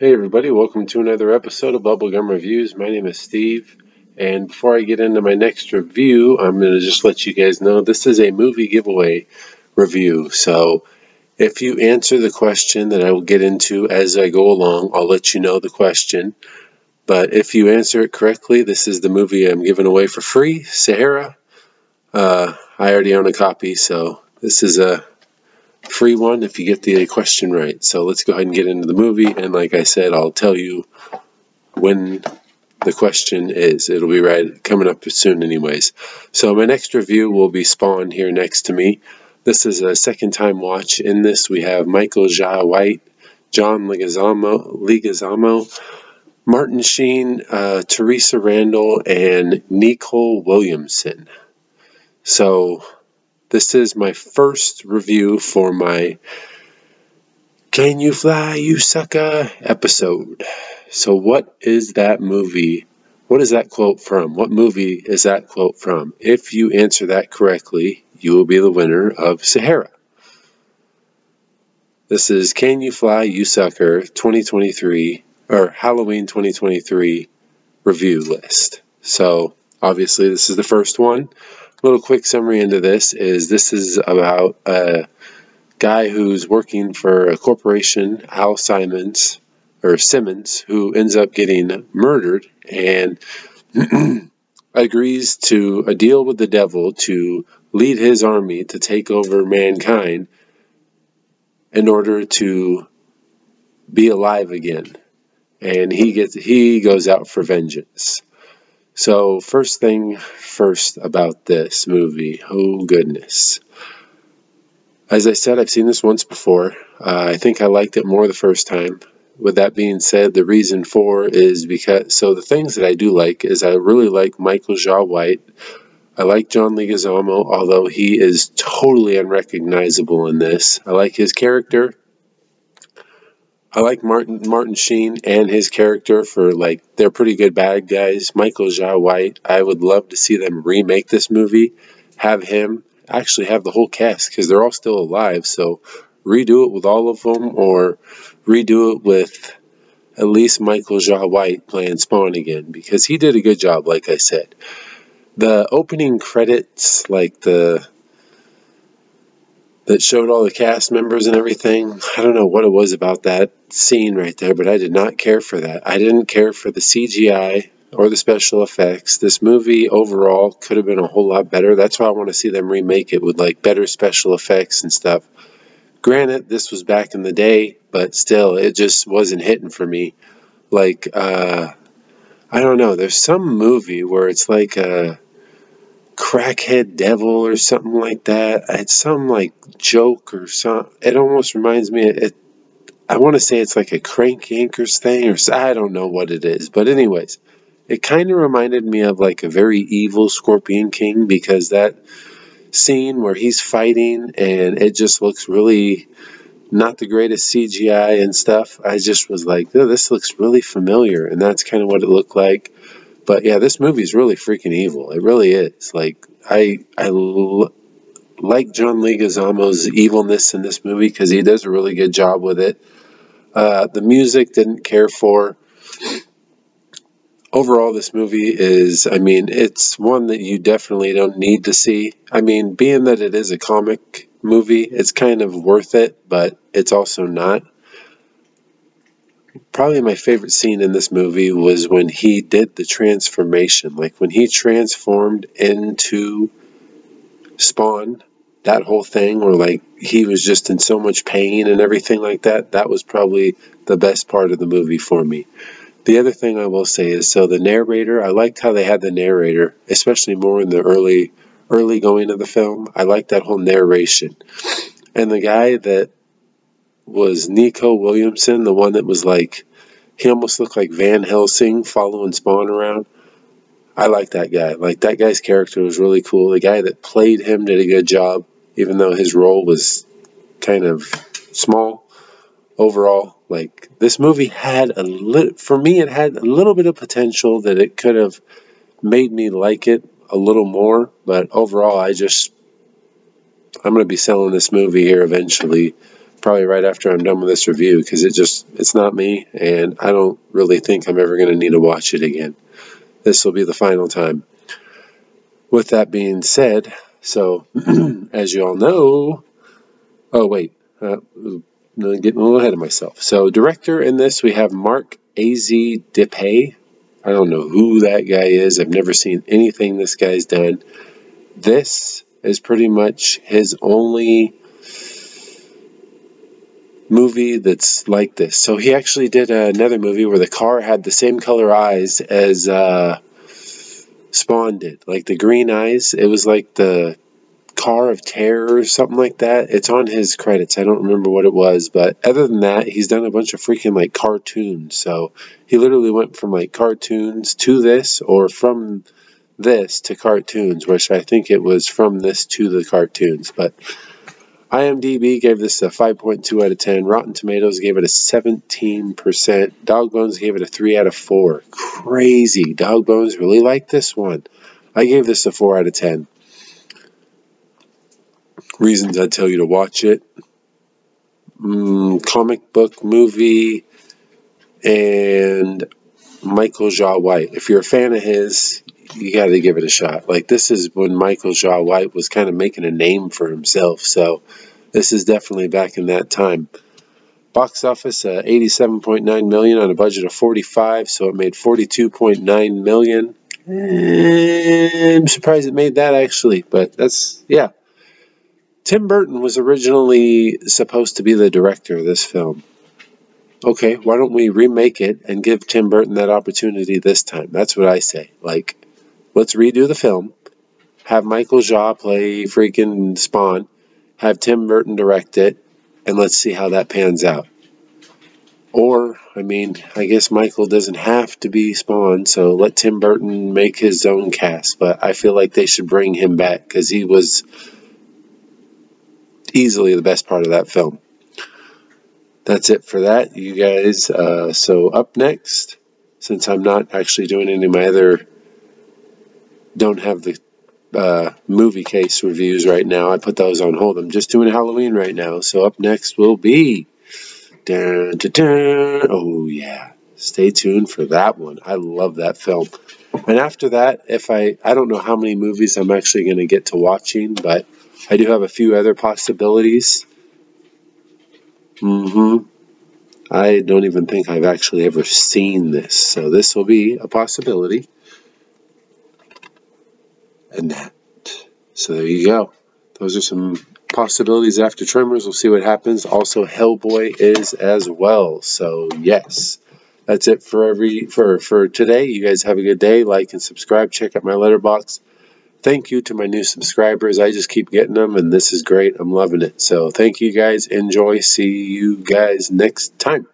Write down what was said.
Hey everybody, welcome to another episode of Bubblegum Reviews. My name is Steve, and before I get into my next review, I'm going to just let you guys know this is a movie giveaway review. So if you answer the question that I will get into as I go along, I'll let you know the question. But if you answer it correctly, this is the movie I'm giving away for free, Sahara. I already own a copy, so this is a free one if you get the question right. So let's go ahead and get into the movie, and like I said, I'll tell you when the question is. It'll be right coming up soon anyways. So my next review will be Spawn here next to me. This is a second time watch. In this we have Michael Jai White, John Leguizamo, Martin Sheen, Teresa Randall, and Nicole Williamson. So this is my first review for my Can You Fly, You Sucker episode. So what is that movie? What is that quote from? What movie is that quote from? If you answer that correctly, you will be the winner of Sahara. This is Can You Fly, You Sucker 2023, or Halloween 2023 review list. So obviously this is the first one. A little quick summary into this is about a guy who's working for a corporation, Simmons, who ends up getting murdered and agrees to a deal with the devil to lead his army to take over mankind in order to be alive again. And he goes out for vengeance. So first thing first about this movie. Oh goodness. As I said, I've seen this once before. I think I liked it more the first time. With that being said, the reason for is because, so the things that I do like is I really like Michael Jai White. I like John Leguizamo, although he is totally unrecognizable in this. I like his character. I like Martin Sheen and his character they're pretty good bad guys. Michael Jai White, I would love to see them remake this movie, have him, actually have the whole cast, because they're all still alive, so redo it with all of them, or redo it with at least Michael Jai White playing Spawn again, because he did a good job, like I said. The opening credits, that showed all the cast members and everything. I don't know what it was about that scene right there, but I did not care for that. I didn't care for the CGI or the special effects. This movie overall could have been a whole lot better. That's why I want to see them remake it with better special effects and stuff. Granted, this was back in the day, but still, it just wasn't hitting for me. I don't know, there's some movie where it's like a crackhead devil or something like that. It's some joke or something. It almost reminds me. I want to say it's like a Crank Yankers thing, or I don't know what it is. But anyways, it kind of reminded me of a very evil Scorpion King, because that scene where he's fighting and it just looks really not the greatest CGI and stuff. I just was like, oh, this looks really familiar, and that's kind of what it looked like. But yeah, this movie is really freaking evil. It really is. I like John Leguizamo's evilness in this movie because he does a really good job with it. The music didn't care for. Overall, this movie is, it's one that you definitely don't need to see. Being that it is a comic movie, it's kind of worth it, but it's also not. Probably my favorite scene in this movie was when he did the transformation. When he transformed into Spawn, that whole thing where he was just in so much pain and everything like that. That was probably the best part of the movie for me. The other thing I will say is, so the narrator, I liked how they had the narrator, especially more in the early going of the film. I liked that whole narration. And the guy that was Nicole Williamson, the one that was he almost looked like Van Helsing following Spawn around. I like that guy. That guy's character was really cool. The guy that played him did a good job, even though his role was kind of small. Overall, this movie had for me, it had a little bit of potential that it could have made me like it a little more. But overall, I'm going to be selling this movie here eventually probably right after I'm done with this review, because it's not me, and I don't really think I'm ever going to need to watch it again. This will be the final time. With that being said, so as you all know, oh wait, getting a little ahead of myself. So director in this, we have Mark A.Z. Depay. I don't know who that guy is. I've never seen anything this guy's done. This is pretty much his only movie that's like this. So he actually did another movie where the car had the same color eyes as Spawn did, like the green eyes. It was like the Car of Terror or something like that. It's on his credits. I don't remember what it was, but other than that, he's done a bunch of freaking like cartoons. So he literally went from like cartoons to this, or from this to cartoons, which I think it was from this to the cartoons. But IMDb gave this a 5.2 out of 10. Rotten Tomatoes gave it a 17%. Dog Bones gave it a 3 out of 4. Crazy. Dog Bones really liked this one. I gave this a 4 out of 10. Reasons I'd tell you to watch it. Comic book movie and Michael Jai White. If you're a fan of his, you got to give it a shot. Like, this is when Michael Jai White was kind of making a name for himself. So this is definitely back in that time. Box office, $87.9 million on a budget of $45, so it made $42.9 million. I'm surprised it made that, actually, but that's, yeah. Tim Burton was originally supposed to be the director of this film. Okay, why don't we remake it and give Tim Burton that opportunity this time? That's what I say. Like, let's redo the film, have Michael Jai play freaking Spawn, have Tim Burton direct it, and let's see how that pans out. Or, I mean, I guess Michael doesn't have to be Spawn, so let Tim Burton make his own cast. But I feel like they should bring him back, because he was easily the best part of that film. That's it for that, you guys. So up next, since I'm not actually doing any of my other, don't have the movie case reviews right now, I put those on hold. I'm just doing Halloween right now. So up next will be, dun, dun, dun. Oh yeah, stay tuned for that one. I love that film. And after that, if I don't know how many movies I'm actually going to get to watching, but I do have a few other possibilities. I don't even think I've actually ever seen this, so this will be a possibility. And that. So there you go. Those are some possibilities after Tremors. We'll see what happens. Also, Hellboy is as well. So yes, that's it for today. You guys have a good day. Like and subscribe. Check out my letterbox. Thank you to my new subscribers. I just keep getting them, and this is great. I'm loving it. So thank you guys. Enjoy. See you guys next time.